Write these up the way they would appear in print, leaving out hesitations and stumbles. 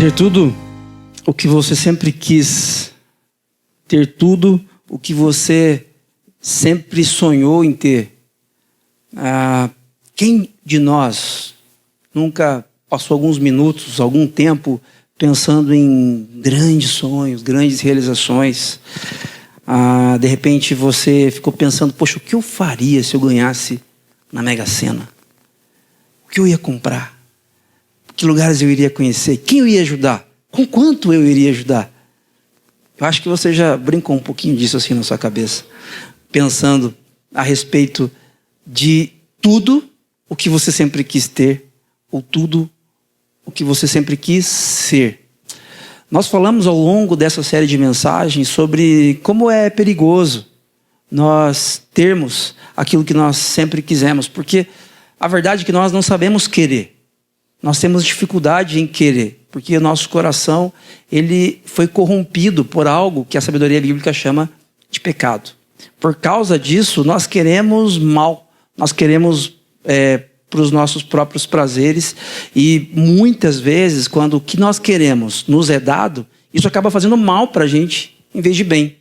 Ter tudo o que você sempre quis. Ter tudo o que você sempre sonhou em ter. Quem de nós nunca passou alguns minutos, algum tempo pensando em grandes sonhos, grandes realizações? De repente você ficou pensando, poxa, o que eu faria se eu ganhasse na Mega Sena? O que eu ia comprar? Que lugares eu iria conhecer? Quem eu ia ajudar? Com quanto eu iria ajudar? Eu acho que você já brincou um pouquinho disso assim na sua cabeça, pensando a respeito de tudo o que você sempre quis ter, ou tudo o que você sempre quis ser. Nós falamos ao longo dessa série de mensagens sobre como é perigoso nós termos aquilo que nós sempre quisemos, porque a verdade é que nós não sabemos querer. Nós temos dificuldade em querer, porque o nosso coração ele foi corrompido por algo que a sabedoria bíblica chama de pecado. Por causa disso, nós queremos mal, nós queremos para os nossos próprios prazeres, e muitas vezes, quando o que nós queremos nos é dado, isso acaba fazendo mal para a gente, em vez de bem.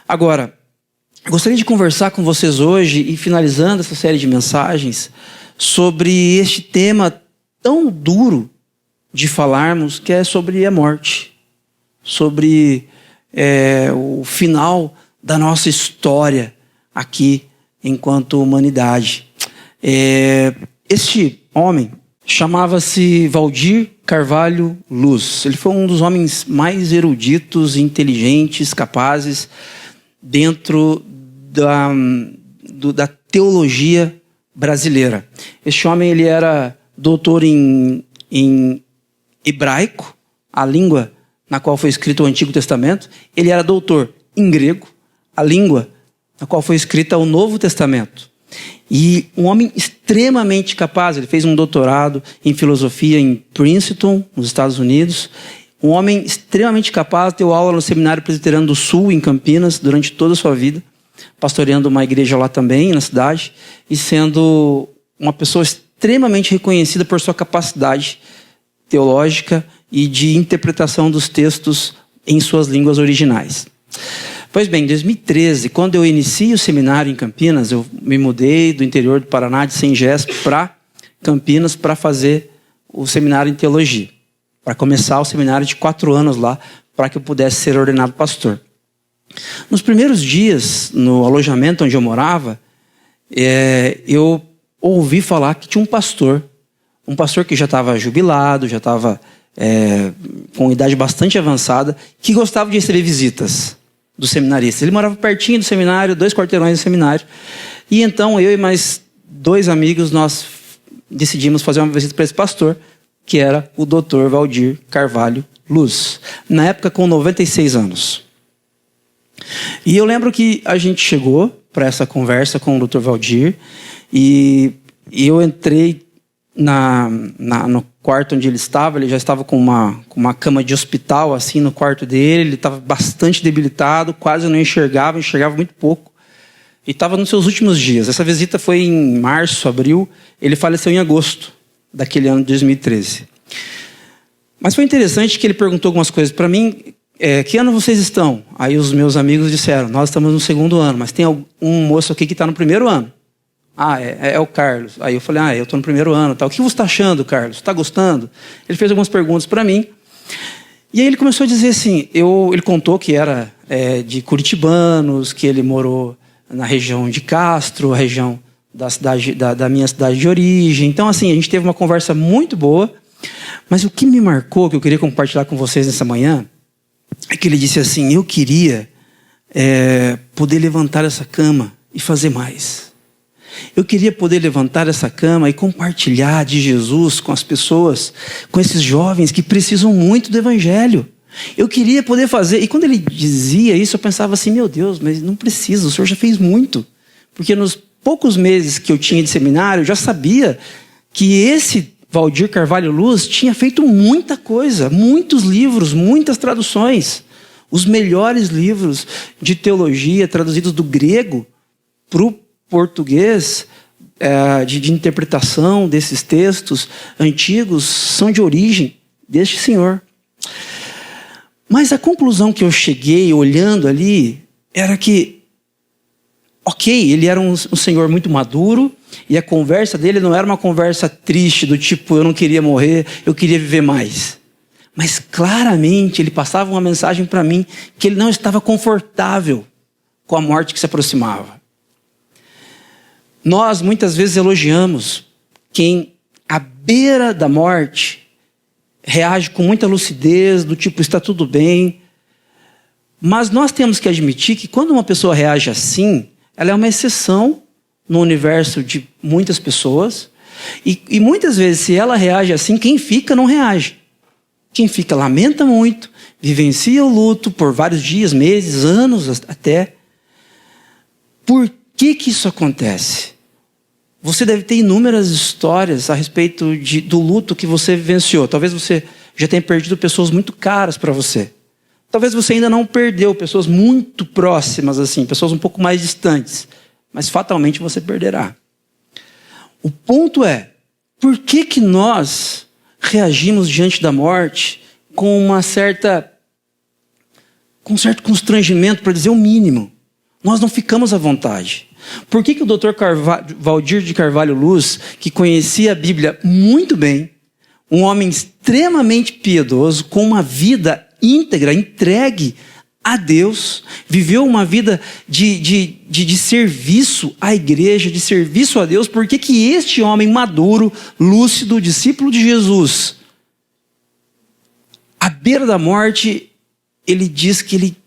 Agora, eu gostaria de conversar com vocês hoje, e finalizando essa série de mensagens, sobre este tema tão duro de falarmos, que é sobre a morte, sobre o final da nossa história aqui enquanto humanidade. Este homem chamava-se Valdir Carvalho Luz. Ele foi um dos homens mais eruditos, inteligentes, capazes dentro da teologia brasileira. Este homem ele era doutor em hebraico, a língua na qual foi escrito o Antigo Testamento. Ele era doutor em grego, a língua na qual foi escrita o Novo Testamento. E um homem extremamente capaz. Ele fez um doutorado em filosofia em Princeton, nos Estados Unidos. Um homem extremamente capaz, deu aula no Seminário Presbiteriano do Sul, em Campinas, durante toda a sua vida, pastoreando uma igreja lá também, na cidade, e sendo uma pessoa extremamente reconhecida por sua capacidade teológica e de interpretação dos textos em suas línguas originais. Pois bem, em 2013, quando eu iniciei o seminário em Campinas, eu me mudei do interior do Paraná, de Sengés, para Campinas, para fazer o seminário em teologia, para começar o seminário de 4 anos lá, para que eu pudesse ser ordenado pastor. Nos primeiros dias, no alojamento onde eu morava, eu ouvi falar que tinha um pastor que já estava jubilado, já estava com idade bastante avançada, que gostava de receber visitas dos seminaristas. Ele morava pertinho do seminário, 2 quarteirões do seminário. E então eu e mais 2 amigos, nós decidimos fazer uma visita para esse pastor, que era o Dr. Valdir Carvalho Luz, na época com 96 anos. E eu lembro que a gente chegou para essa conversa com o Dr. Valdir, e eu entrei no quarto onde ele já estava com uma cama de hospital assim no quarto dele. Ele estava bastante debilitado, quase não enxergava muito pouco, e estava nos seus últimos dias. Essa visita foi em março, abril. Ele faleceu em agosto daquele ano de 2013. Mas foi interessante que ele perguntou algumas coisas para mim. Que ano vocês estão? Aí os meus amigos disseram, nós estamos no 2º ano, mas tem um moço aqui que está no 1º ano. É o Carlos. Aí eu falei, eu estou no 1º ano. Tal. O que você está achando, Carlos? Está gostando? Ele fez algumas perguntas para mim. E aí ele começou a dizer assim, ele contou que era de curitibanos, que ele morou na região de Castro, a região da minha cidade de origem. Então, assim, a gente teve uma conversa muito boa. Mas o que me marcou, que eu queria compartilhar com vocês nessa manhã, é que ele disse assim, eu queria poder levantar essa cama e fazer mais. Eu queria poder levantar essa cama e compartilhar de Jesus com as pessoas, com esses jovens que precisam muito do Evangelho. Eu queria poder fazer. E quando ele dizia isso, eu pensava assim, meu Deus, mas não precisa, o Senhor já fez muito. Porque nos poucos meses que eu tinha de seminário, eu já sabia que esse Valdir Carvalho Luz tinha feito muita coisa, muitos livros, muitas traduções. Os melhores livros de teologia traduzidos do grego para o português, de interpretação desses textos antigos, são de origem deste senhor. Mas a conclusão que eu cheguei olhando ali era que, ok, ele era um senhor muito maduro e a conversa dele não era uma conversa triste do tipo, eu não queria morrer, eu queria viver mais. Mas claramente ele passava uma mensagem para mim que ele não estava confortável com a morte que se aproximava. Nós muitas vezes elogiamos quem à beira da morte reage com muita lucidez, do tipo, está tudo bem. Mas nós temos que admitir que quando uma pessoa reage assim, ela é uma exceção no universo de muitas pessoas. E muitas vezes, se ela reage assim, quem fica não reage. Quem fica lamenta muito, vivencia o luto por vários dias, meses, anos até. Por que isso acontece? Você deve ter inúmeras histórias a respeito do luto que você vivenciou. Talvez você já tenha perdido pessoas muito caras para você. Talvez você ainda não perdeu pessoas muito próximas, assim, pessoas um pouco mais distantes. Mas fatalmente você perderá. O ponto é, por que nós reagimos diante da morte com um certo constrangimento, para dizer o mínimo? Nós não ficamos à vontade. Por que o Dr. Valdir de Carvalho Luz, que conhecia a Bíblia muito bem, um homem extremamente piedoso, com uma vida íntegra, entregue a Deus, viveu uma vida de serviço à igreja, de serviço a Deus, por que este homem maduro, lúcido, discípulo de Jesus, à beira da morte, ele diz que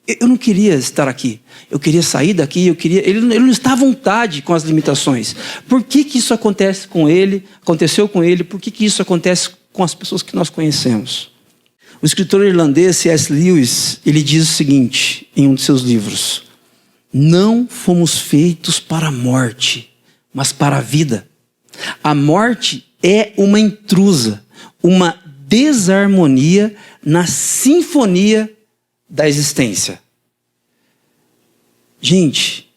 eu não queria estar aqui, eu queria sair daqui, ele não está à vontade com as limitações. Por que isso acontece com ele, aconteceu com ele, por que isso acontece com as pessoas que nós conhecemos? O escritor irlandês C.S. Lewis, ele diz o seguinte em um de seus livros: não fomos feitos para a morte, mas para a vida. A morte é uma intrusa, uma desarmonia na sinfonia da existência. Gente,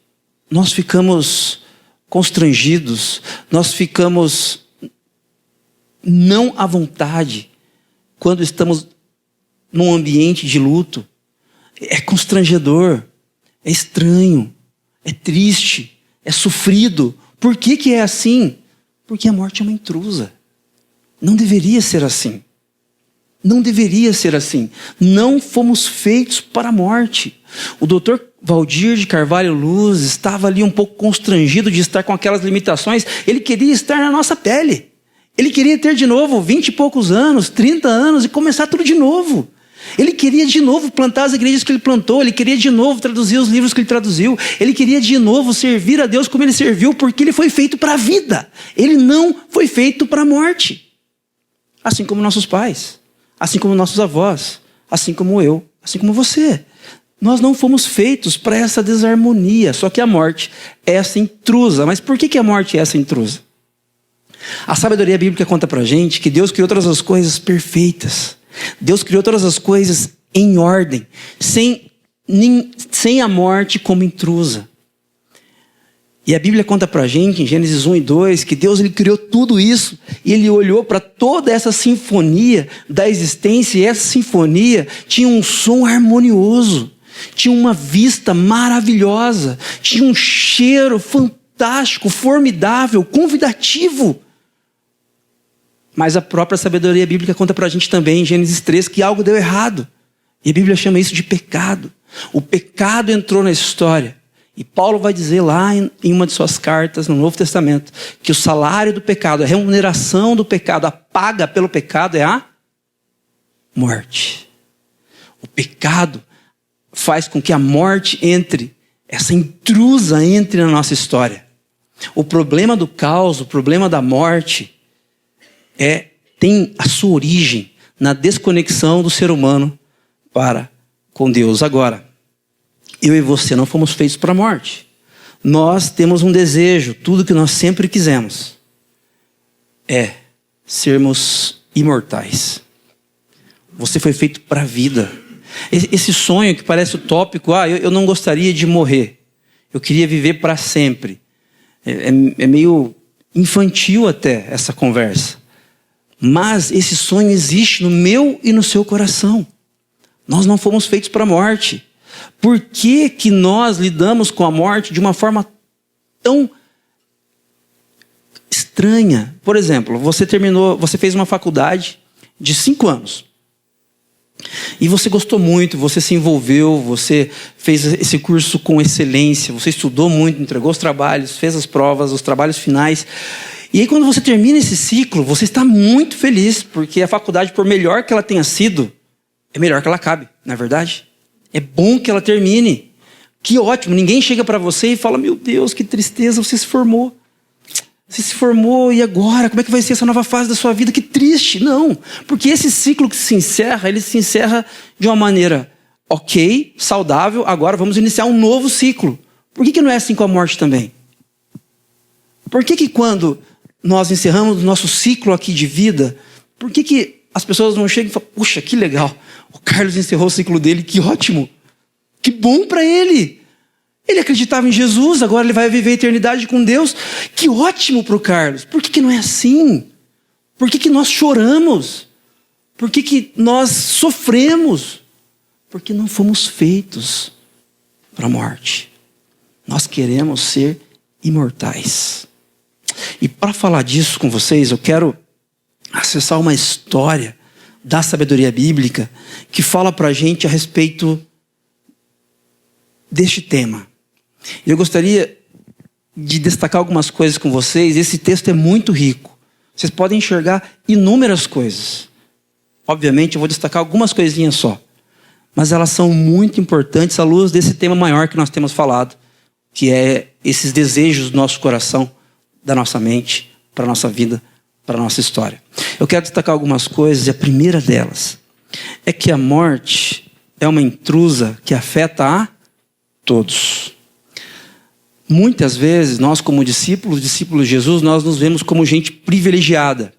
nós ficamos constrangidos, nós ficamos não à vontade quando estamos num ambiente de luto. É constrangedor, é estranho, é triste, é sofrido. Por que é assim? Porque a morte é uma intrusa. Não deveria ser assim. Não deveria ser assim. Não fomos feitos para a morte. O Dr. Valdir de Carvalho Luz estava ali um pouco constrangido de estar com aquelas limitações. Ele queria estar na nossa pele. Ele queria ter de novo 20 e poucos anos, 30 anos e começar tudo de novo. Ele queria de novo plantar as igrejas que ele plantou. Ele queria de novo traduzir os livros que ele traduziu. Ele queria de novo servir a Deus como ele serviu, porque ele foi feito para a vida. Ele não foi feito para a morte. Assim como nossos pais, assim como nossos avós, assim como eu, assim como você. Nós não fomos feitos para essa desarmonia. Só que a morte é essa intrusa. Mas por que a morte é essa intrusa? A sabedoria bíblica conta pra gente que Deus criou todas as coisas perfeitas. Deus criou todas as coisas em ordem, sem a morte como intrusa. E a Bíblia conta pra gente, em Gênesis 1 e 2, que Deus ele criou tudo isso, e ele olhou para toda essa sinfonia da existência, e essa sinfonia tinha um som harmonioso, tinha uma vista maravilhosa, tinha um cheiro fantástico, formidável, convidativo. Mas a própria sabedoria bíblica conta pra gente também, em Gênesis 3, que algo deu errado. E a Bíblia chama isso de pecado. O pecado entrou na história. E Paulo vai dizer lá em uma de suas cartas, no Novo Testamento, que o salário do pecado, a remuneração do pecado, a paga pelo pecado é a morte. O pecado faz com que a morte entre, essa intrusa entre na nossa história. O problema do caos, o problema da morte, tem a sua origem na desconexão do ser humano para com Deus. Agora, eu e você não fomos feitos para a morte. Nós temos um desejo, tudo que nós sempre quisemos é sermos imortais. Você foi feito para a vida. Esse sonho que parece utópico, eu não gostaria de morrer, eu queria viver para sempre. É meio infantil até essa conversa. Mas esse sonho existe no meu e no seu coração. Nós não fomos feitos para a morte. Por que que nós lidamos com a morte de uma forma tão estranha? Por exemplo, você fez uma faculdade de 5 anos. E você gostou muito, você se envolveu, você fez esse curso com excelência, você estudou muito, entregou os trabalhos, fez as provas, os trabalhos finais. E aí quando você termina esse ciclo, você está muito feliz, porque a faculdade, por melhor que ela tenha sido, é melhor que ela acabe, não é verdade? É bom que ela termine. Que ótimo, ninguém chega para você e fala, meu Deus, que tristeza, você se formou. Você se formou e agora? Como é que vai ser essa nova fase da sua vida? Que triste. Não, porque esse ciclo que se encerra, ele se encerra de uma maneira ok, saudável. Agora vamos iniciar um novo ciclo. Por que não é assim com a morte também? Por que quando nós encerramos o nosso ciclo aqui de vida, por que as pessoas não chegam e falam, puxa, que legal, o Carlos encerrou o ciclo dele, que ótimo, que bom para ele. Ele acreditava em Jesus, agora ele vai viver a eternidade com Deus. Que ótimo para o Carlos. Por que não é assim? Por que nós choramos? Por que nós sofremos? Porque não fomos feitos para a morte. Nós queremos ser imortais. E para falar disso com vocês, eu quero acessar uma história da sabedoria bíblica que fala para a gente a respeito deste tema. Eu gostaria de destacar algumas coisas com vocês. Esse texto é muito rico. Vocês podem enxergar inúmeras coisas. Obviamente eu vou destacar algumas coisinhas só. Mas elas são muito importantes à luz desse tema maior que nós temos falado. Que é esses desejos do nosso coração, da nossa mente, para a nossa vida, para a nossa história. Eu quero destacar algumas coisas e a primeira delas é que a morte é uma intrusa que afeta a todos. Muitas vezes, nós como discípulos de Jesus, nós nos vemos como gente privilegiada.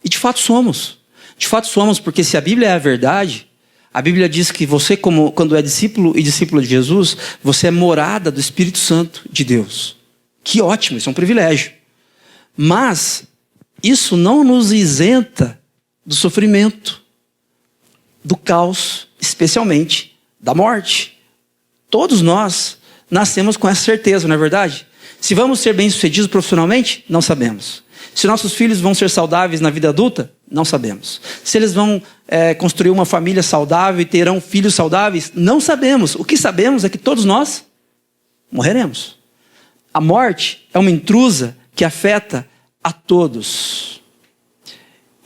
E de fato somos. De fato somos, porque se a Bíblia é a verdade, a Bíblia diz que você, quando é discípulo e discípula de Jesus, você é morada do Espírito Santo de Deus. Que ótimo, isso é um privilégio. Mas isso não nos isenta do sofrimento, do caos, especialmente da morte. Todos nós nascemos com essa certeza, não é verdade? Se vamos ser bem-sucedidos profissionalmente, não sabemos. Se nossos filhos vão ser saudáveis na vida adulta, não sabemos. Se eles vão construir uma família saudável e terão filhos saudáveis, não sabemos. O que sabemos é que todos nós morreremos. A morte é uma intrusa que afeta a todos.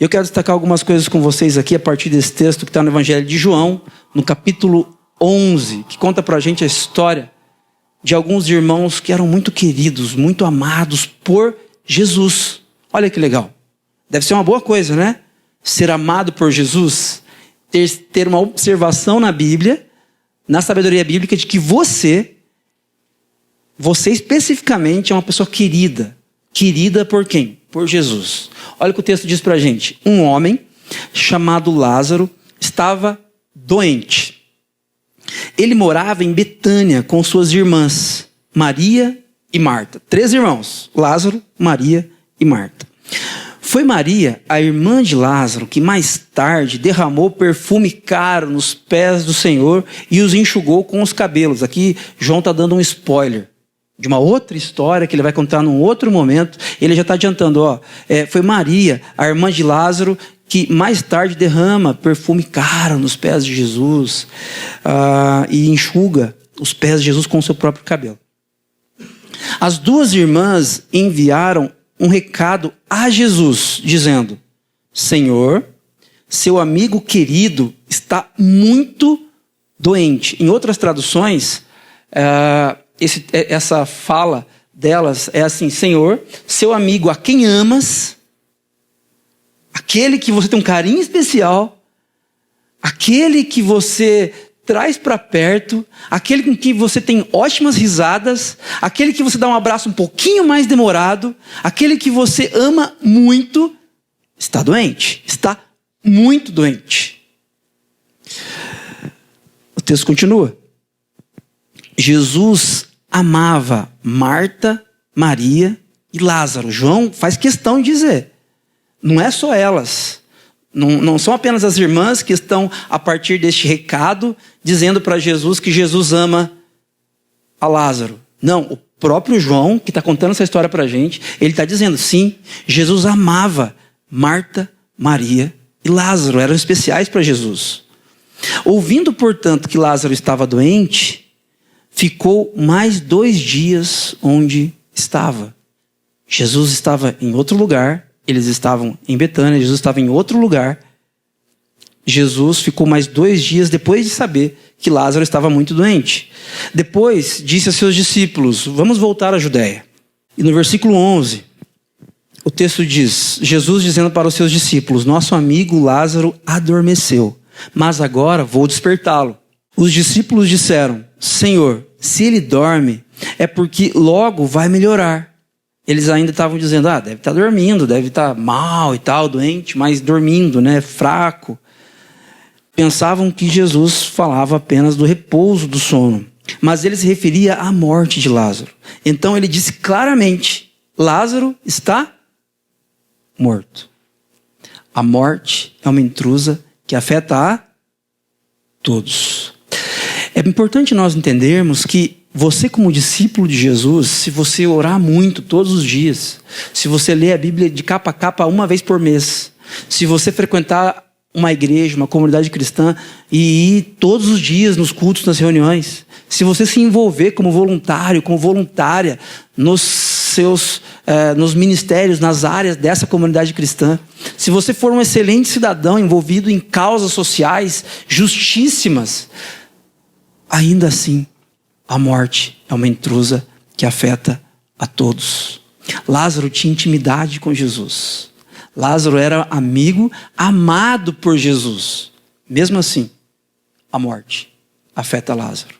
Eu quero destacar algumas coisas com vocês aqui a partir desse texto que está no Evangelho de João, no capítulo 11, que conta pra gente a história de alguns irmãos que eram muito queridos, muito amados por Jesus. Olha que legal. Deve ser uma boa coisa, né? Ser amado por Jesus. Ter uma observação na Bíblia, na sabedoria bíblica, de que você especificamente é uma pessoa querida. Querida por quem? Por Jesus. Olha o que o texto diz pra gente. Um homem chamado Lázaro estava doente. Ele morava em Betânia com suas irmãs, Maria e Marta. 3 irmãos, Lázaro, Maria e Marta. Foi Maria, a irmã de Lázaro, que mais tarde derramou perfume caro nos pés do Senhor e os enxugou com os cabelos. Aqui João está dando um spoiler de uma outra história que ele vai contar num outro momento. Ele já está adiantando, foi Maria, a irmã de Lázaro, que mais tarde derrama perfume caro nos pés de Jesus e enxuga os pés de Jesus com o seu próprio cabelo. As 2 irmãs enviaram um recado a Jesus, dizendo: Senhor, seu amigo querido está muito doente. Em outras traduções, essa fala delas é assim: Senhor, seu amigo a quem amas, aquele que você tem um carinho especial, aquele que você traz para perto, aquele com quem você tem ótimas risadas, aquele que você dá um abraço um pouquinho mais demorado, aquele que você ama muito, está doente, está muito doente. O texto continua. Jesus amava Marta, Maria e Lázaro. João faz questão de dizer. não é só elas. Não são apenas as irmãs que estão, a partir deste recado, dizendo para Jesus que Jesus ama a Lázaro. Não, o próprio João, que está contando essa história para a gente, ele está dizendo, sim, Jesus amava Marta, Maria e Lázaro, eram especiais para Jesus. Ouvindo, portanto, que Lázaro estava doente, ficou mais 2 dias onde estava. Jesus estava em outro lugar, eles estavam em Betânia, Jesus estava em outro lugar. Jesus ficou mais 2 dias depois de saber que Lázaro estava muito doente. Depois disse a seus discípulos, vamos voltar à Judéia. E no versículo 11, o texto diz, Jesus dizendo para os seus discípulos, nosso amigo Lázaro adormeceu, mas agora vou despertá-lo. Os discípulos disseram, Senhor, se ele dorme, é porque logo vai melhorar. Eles ainda estavam dizendo, deve estar dormindo, deve estar mal e tal, doente, mas dormindo, né, fraco. Pensavam que Jesus falava apenas do repouso do sono, mas ele se referia à morte de Lázaro. Então ele disse claramente, Lázaro está morto. A morte é uma intrusa que afeta a todos. É importante nós entendermos que você, como discípulo de Jesus, se você orar muito todos os dias, se você ler a Bíblia de capa a capa 1 vez por mês, se você frequentar uma igreja, uma comunidade cristã e ir todos os dias nos cultos, nas reuniões, se você se envolver como voluntário, como voluntária nos ministérios, nas áreas dessa comunidade cristã, se você for um excelente cidadão envolvido em causas sociais justíssimas, ainda assim, a morte é uma intrusa que afeta a todos. Lázaro tinha intimidade com Jesus. Lázaro era amigo, amado por Jesus. Mesmo assim, a morte afeta Lázaro.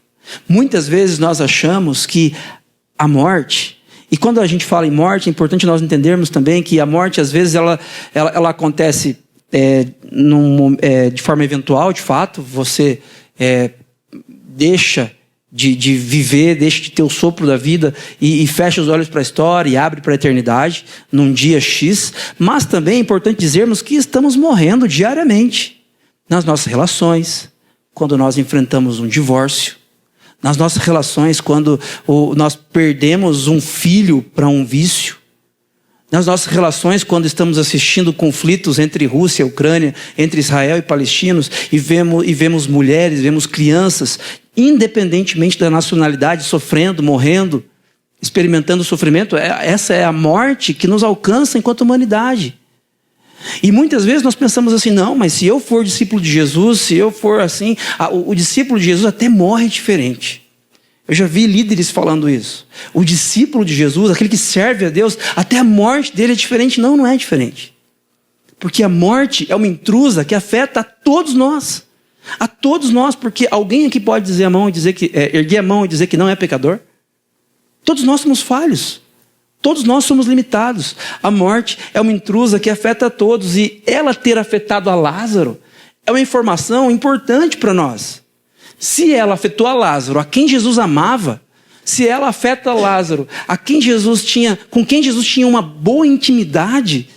Muitas vezes nós achamos que a morte, e quando a gente fala em morte, é importante nós entendermos também que a morte, às vezes, ela acontece de forma eventual, de fato. Você deixa de viver, deixa de ter o sopro da vida e fecha os olhos para a história e abre para a eternidade num dia X. Mas também é importante dizermos que estamos morrendo diariamente nas nossas relações, quando nós enfrentamos um divórcio, nas nossas relações quando nós perdemos um filho para um vício, nas nossas relações quando estamos assistindo conflitos entre Rússia e Ucrânia, entre Israel e palestinos, e vemos mulheres, vemos crianças, independentemente da nacionalidade, sofrendo, morrendo, experimentando sofrimento. Essa é a morte que nos alcança enquanto humanidade. E muitas vezes nós pensamos assim, não, mas se eu for discípulo de Jesus, se eu for assim, o discípulo de Jesus até morre diferente. Eu já vi líderes falando isso. O discípulo de Jesus, aquele que serve a Deus, até a morte dele é diferente. Não, não é diferente. Porque a morte é uma intrusa que afeta a todos nós. A todos nós, porque alguém aqui pode dizer a mão e dizer que, erguer a mão e dizer que não é pecador? Todos nós somos falhos. Todos nós somos limitados. A morte é uma intrusa que afeta a todos. E ela ter afetado a Lázaro é uma informação importante para nós. Se ela afetou a Lázaro, a quem Jesus amava, se ela afeta Lázaro, com quem Jesus tinha uma boa intimidade,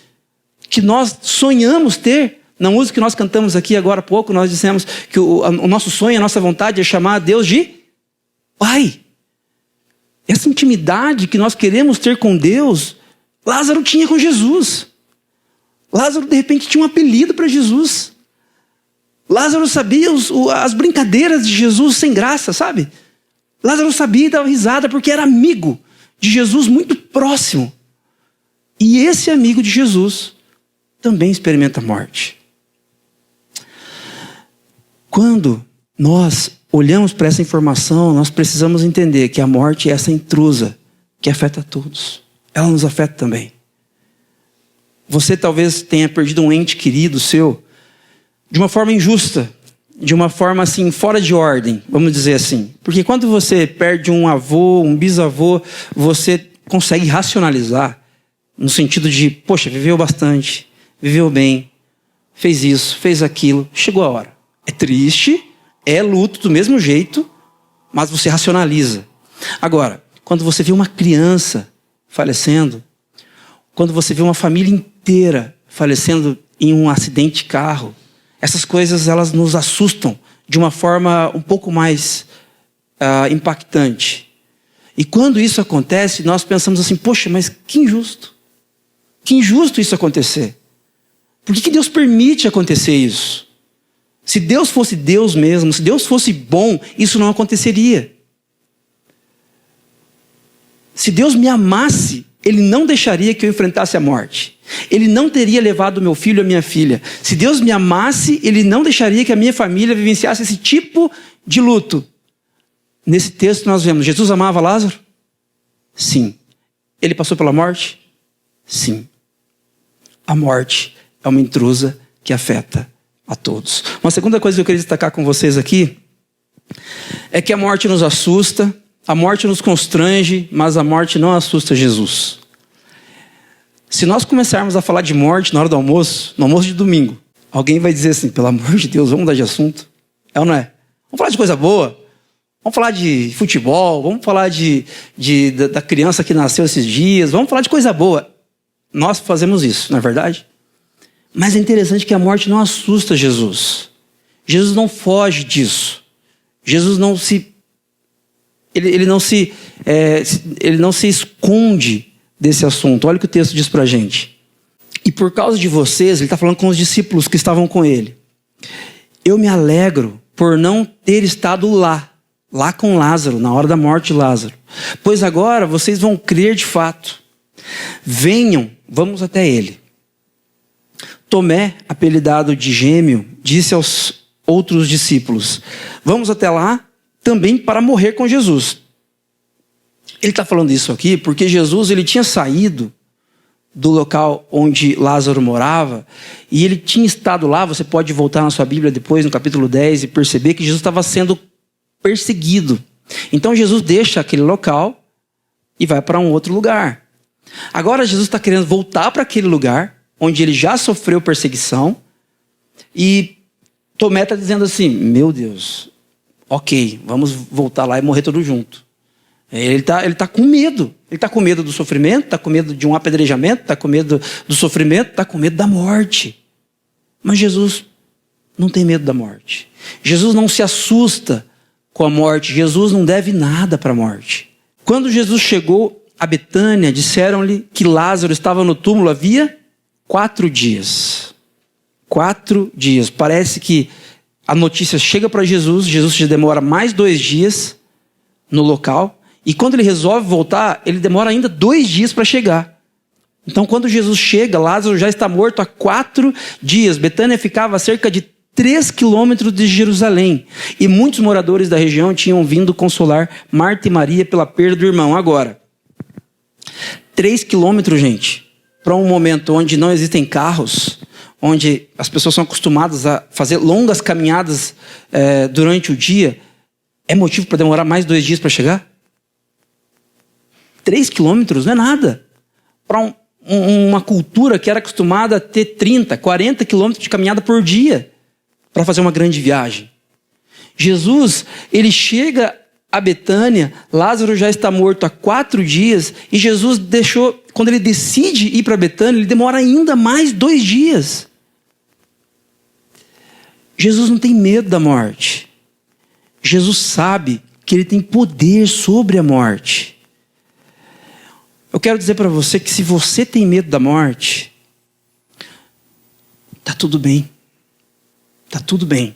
que nós sonhamos ter, na música que nós cantamos aqui agora há pouco, nós dissemos que o nosso sonho, a nossa vontade é chamar a Deus de Pai. Essa intimidade que nós queremos ter com Deus, Lázaro tinha com Jesus. Lázaro, de repente, tinha um apelido para Jesus. Lázaro sabia as brincadeiras de Jesus sem graça, sabe? Lázaro sabia e dava risada porque era amigo de Jesus muito próximo. E esse amigo de Jesus também experimenta a morte. Quando nós olhamos para essa informação, nós precisamos entender que a morte é essa intrusa que afeta a todos. Ela nos afeta também. Você talvez tenha perdido um ente querido seu de uma forma injusta, de uma forma assim, fora de ordem, vamos dizer assim. Porque quando você perde um avô, um bisavô, você consegue racionalizar, no sentido de, poxa, viveu bastante, viveu bem, fez isso, fez aquilo, chegou a hora. É triste, é luto do mesmo jeito, mas você racionaliza. Agora, quando você vê uma criança falecendo, quando você vê uma família inteira falecendo em um acidente de carro. Essas coisas, elas nos assustam de uma forma um pouco mais impactante. E quando isso acontece, nós pensamos assim, poxa, mas que injusto. Que injusto isso acontecer. Por que Deus permite acontecer isso? Se Deus fosse Deus mesmo, se Deus fosse bom, isso não aconteceria. Se Deus me amasse, Ele não deixaria que eu enfrentasse a morte. Ele não teria levado meu filho e a minha filha. Se Deus me amasse, Ele não deixaria que a minha família vivenciasse esse tipo de luto. Nesse texto nós vemos, Jesus amava Lázaro? Sim. Ele passou pela morte? Sim. A morte é uma intrusa que afeta a todos. Uma segunda coisa que eu queria destacar com vocês aqui é que a morte nos assusta, a morte nos constrange, mas a morte não assusta Jesus. Se nós começarmos a falar de morte na hora do almoço, no almoço de domingo, alguém vai dizer assim, pelo amor de Deus, vamos mudar de assunto? É ou não é? Vamos falar de coisa boa? Vamos falar de futebol? Vamos falar da criança que nasceu esses dias? Vamos falar de coisa boa? Nós fazemos isso, não é verdade? Mas é interessante que a morte não assusta Jesus. Jesus não foge disso. Jesus não se... Ele não se esconde desse assunto. Olha o que o texto diz pra gente. E por causa de vocês, ele está falando com os discípulos que estavam com ele. Eu me alegro por não ter estado lá com Lázaro, na hora da morte de Lázaro. Pois agora vocês vão crer de fato. Venham, vamos até ele. Tomé, apelidado de Gêmeo, disse aos outros discípulos, vamos até lá também para morrer com Jesus. Ele está falando isso aqui porque Jesus ele tinha saído do local onde Lázaro morava e ele tinha estado lá. Você pode voltar na sua Bíblia depois, no capítulo 10, e perceber que Jesus estava sendo perseguido. Então Jesus deixa aquele local e vai para um outro lugar. Agora Jesus está querendo voltar para aquele lugar onde ele já sofreu perseguição, e Tomé está dizendo assim, meu Deus, ok, vamos voltar lá e morrer todos juntos. Ele tá com medo. Ele está com medo do sofrimento, está com medo de um apedrejamento, está com medo do sofrimento, está com medo da morte. Mas Jesus não tem medo da morte. Jesus não se assusta com a morte. Jesus não deve nada para a morte. Quando Jesus chegou a Betânia, disseram-lhe que Lázaro estava no túmulo havia 4 dias. 4 dias. Parece que a notícia chega para Jesus, Jesus já demora mais 2 dias no local, e quando ele resolve voltar, ele demora ainda 2 dias para chegar. Então quando Jesus chega, Lázaro já está morto há 4 dias. Betânia ficava a cerca de 3 quilômetros de Jerusalém, e muitos moradores da região tinham vindo consolar Marta e Maria pela perda do irmão. Agora, 3 quilômetros, gente, para um momento onde não existem carros, onde as pessoas são acostumadas a fazer longas caminhadas durante o dia, é motivo para demorar mais 2 dias para chegar? 3 quilômetros não é nada. Para uma cultura que era acostumada a ter 30, 40 quilômetros de caminhada por dia para fazer uma grande viagem. Jesus, ele chega a Betânia, Lázaro já está morto há 4 dias, e Jesus deixou, quando ele decide ir para Betânia, ele demora ainda mais 2 dias. Jesus não tem medo da morte. Jesus sabe que ele tem poder sobre a morte. Eu quero dizer para você que se você tem medo da morte, tá tudo bem. Tá tudo bem.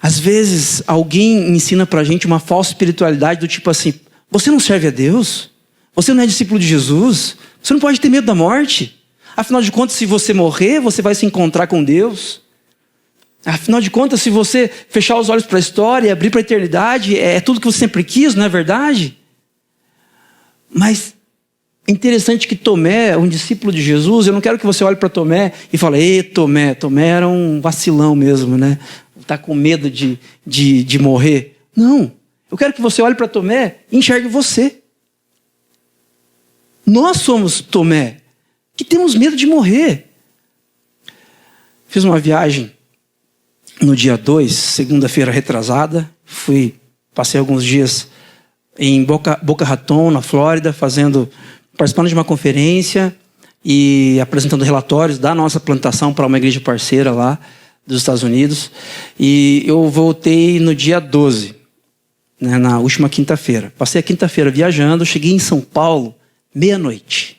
Às vezes, alguém ensina pra gente uma falsa espiritualidade do tipo assim, você não serve a Deus? Você não é discípulo de Jesus? Você não pode ter medo da morte? Afinal de contas, se você morrer, você vai se encontrar com Deus. Afinal de contas, se você fechar os olhos para a história e abrir para a eternidade, é tudo que você sempre quis, não é verdade? Mas é interessante que Tomé, um discípulo de Jesus, eu não quero que você olhe para Tomé e fale, ei, Tomé era um vacilão mesmo, né? Está com medo de morrer. Não, eu quero que você olhe para Tomé e enxergue você. Nós somos Tomé, que temos medo de morrer. Fiz uma viagem no dia 2, segunda-feira retrasada. Passei alguns dias em Boca Raton, na Flórida, participando de uma conferência. e apresentando relatórios da nossa plantação para uma igreja parceira lá dos Estados Unidos. E eu voltei no dia 12, né, na última quinta-feira. Passei a quinta-feira viajando, cheguei em São Paulo, meia-noite.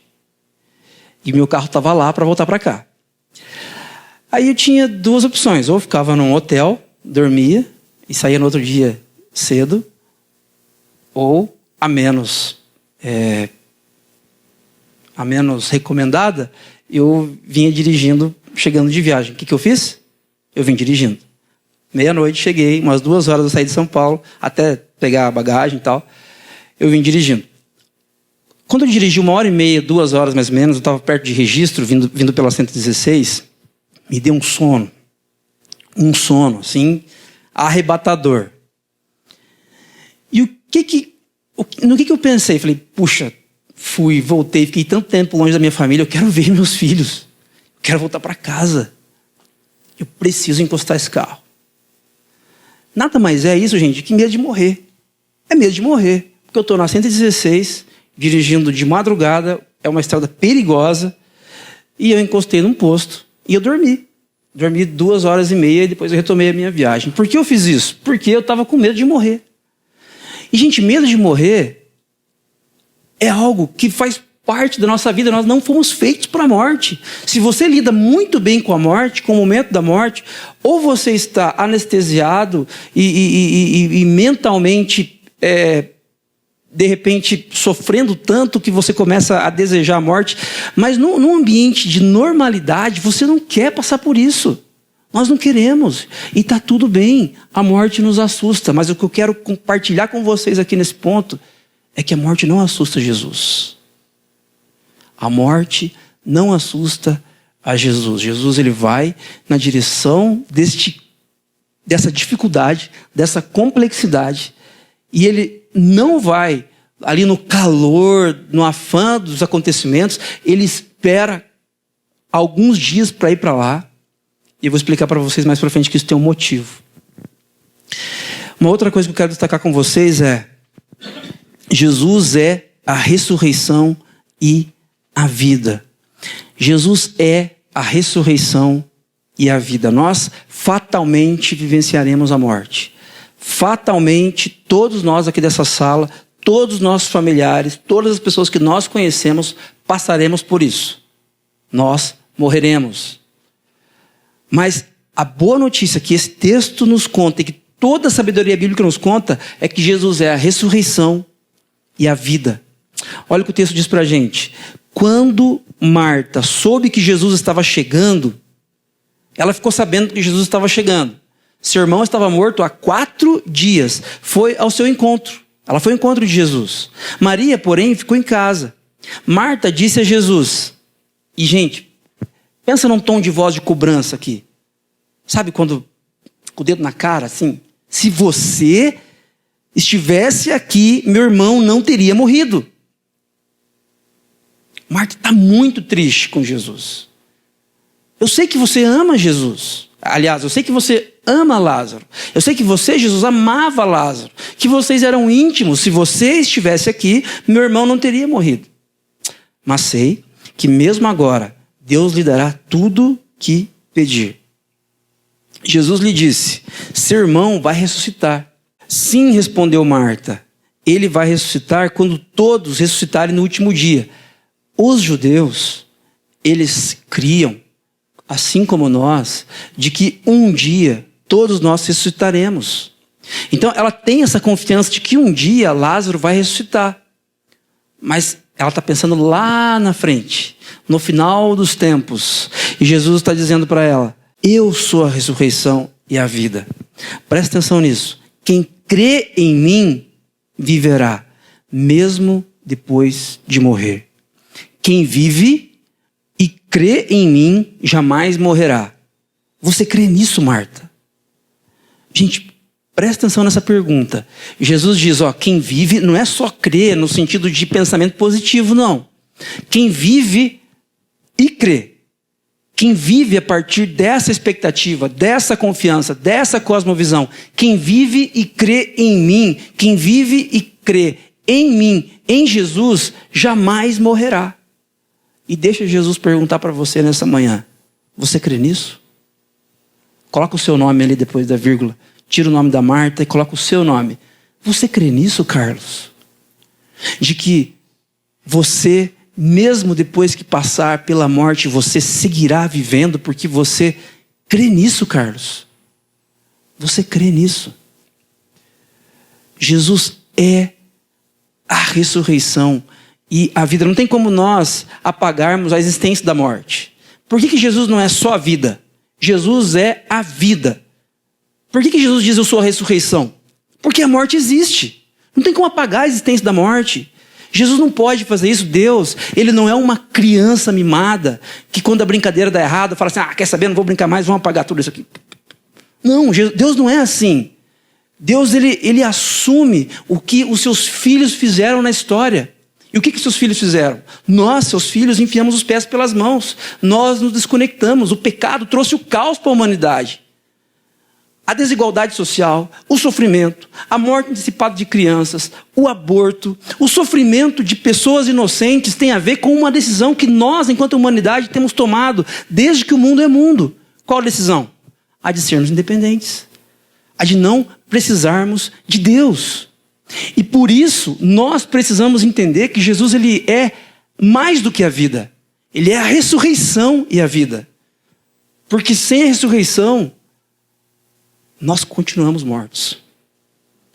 E meu carro estava lá para voltar para cá. Aí eu tinha duas opções. Ou eu ficava num hotel, dormia e saía no outro dia cedo. Ou, a menos recomendada, eu vinha dirigindo, chegando de viagem. O que eu fiz? Eu vim dirigindo. Meia-noite cheguei, umas 2 horas eu saí de São Paulo, até pegar a bagagem e tal. Eu vim dirigindo. Quando eu dirigi 1h30, 2 horas mais ou menos, eu estava perto de Registro, vindo pela 116, me deu um sono, assim, arrebatador. E no que eu pensei? Falei, puxa, voltei, fiquei tanto tempo longe da minha família, eu quero ver meus filhos, eu quero voltar para casa, eu preciso encostar esse carro. Nada mais é isso, gente, que medo de morrer. É medo de morrer, porque eu estou na 116, dirigindo de madrugada, é uma estrada perigosa, e eu encostei num posto, e eu dormi. Dormi 2h30 e depois eu retomei a minha viagem. Por que eu fiz isso? Porque eu estava com medo de morrer. E, gente, medo de morrer é algo que faz parte da nossa vida. Nós não fomos feitos para a morte. Se você lida muito bem com a morte, com o momento da morte, ou você está anestesiado e mentalmente, de repente, sofrendo tanto que você começa a desejar a morte. Mas num ambiente de normalidade, você não quer passar por isso. Nós não queremos. E está tudo bem. A morte nos assusta. Mas o que eu quero compartilhar com vocês aqui nesse ponto é que a morte não assusta Jesus. A morte não assusta a Jesus. Jesus, ele vai na direção dessa dificuldade, dessa complexidade. E ele não vai ali no calor, no afã dos acontecimentos. Ele espera alguns dias para ir para lá. E eu vou explicar para vocês mais para frente que isso tem um motivo. Uma outra coisa que eu quero destacar com vocês é: Jesus é a ressurreição e a vida. Jesus é a ressurreição e a vida. Nós fatalmente vivenciaremos a morte. Fatalmente, todos nós aqui dessa sala, todos os nossos familiares, todas as pessoas que nós conhecemos, passaremos por isso. Nós morreremos. Mas a boa notícia que esse texto nos conta, e que toda a sabedoria bíblica nos conta, é que Jesus é a ressurreição e a vida. Olha o que o texto diz pra gente. Quando Marta soube que Jesus estava chegando, ela ficou sabendo que Jesus estava chegando. Seu irmão estava morto há 4 dias. Foi ao seu encontro. Ela foi ao encontro de Jesus. Maria, porém, ficou em casa. Marta disse a Jesus. E, gente, pensa num tom de voz de cobrança aqui. Sabe quando, com o dedo na cara, assim? Se você estivesse aqui, meu irmão não teria morrido. Marta está muito triste com Jesus. Eu sei que você ama Jesus. Aliás, eu sei que você ama Lázaro. Eu sei que você, Jesus, amava Lázaro. Que vocês eram íntimos. Se você estivesse aqui, meu irmão não teria morrido. Mas sei que mesmo agora, Deus lhe dará tudo que pedir. Jesus lhe disse: seu irmão vai ressuscitar. Sim, respondeu Marta. Ele vai ressuscitar quando todos ressuscitarem no último dia. Os judeus, eles criam, assim como nós, de que um dia todos nós ressuscitaremos. Então ela tem essa confiança de que um dia Lázaro vai ressuscitar. Mas ela está pensando lá na frente, no final dos tempos. E Jesus está dizendo para ela: eu sou a ressurreição e a vida. Presta atenção nisso. Quem crê em mim viverá, mesmo depois de morrer. Quem vive e crê em mim jamais morrerá. Você crê nisso, Marta? Gente, presta atenção nessa pergunta. Jesus diz, quem vive não é só crer no sentido de pensamento positivo, não. Quem vive e crê. Quem vive a partir dessa expectativa, dessa confiança, dessa cosmovisão. Quem vive e crê em mim, quem vive e crê em mim, em Jesus, jamais morrerá. E deixa Jesus perguntar para você nessa manhã: você crê nisso? Coloca o seu nome ali depois da vírgula. Tira o nome da Marta e coloca o seu nome. Você crê nisso, Carlos? De que você, mesmo depois que passar pela morte, você seguirá vivendo porque você crê nisso, Carlos? Você crê nisso? Jesus é a ressurreição e a vida. Não tem como nós apagarmos a existência da morte. Por que Jesus não é só a vida? Jesus é a vida. Por que Jesus diz eu sou a ressurreição? Porque a morte existe. Não tem como apagar a existência da morte. Jesus não pode fazer isso. Deus, ele não é uma criança mimada que quando a brincadeira dá errado, fala assim, quer saber, não vou brincar mais, vamos apagar tudo isso aqui. Não, Deus não é assim. Deus, ele assume o que os seus filhos fizeram na história. E o que seus filhos fizeram? Nós, seus filhos, enfiamos os pés pelas mãos. Nós nos desconectamos. O pecado trouxe o caos para a humanidade. A desigualdade social, o sofrimento, a morte antecipada de crianças, o aborto, o sofrimento de pessoas inocentes tem a ver com uma decisão que nós, enquanto humanidade, temos tomado desde que o mundo é mundo. Qual a decisão? A de sermos independentes. A de não precisarmos de Deus. E por isso, nós precisamos entender que Jesus ele é mais do que a vida. Ele é a ressurreição e a vida. Porque sem a ressurreição, nós continuamos mortos.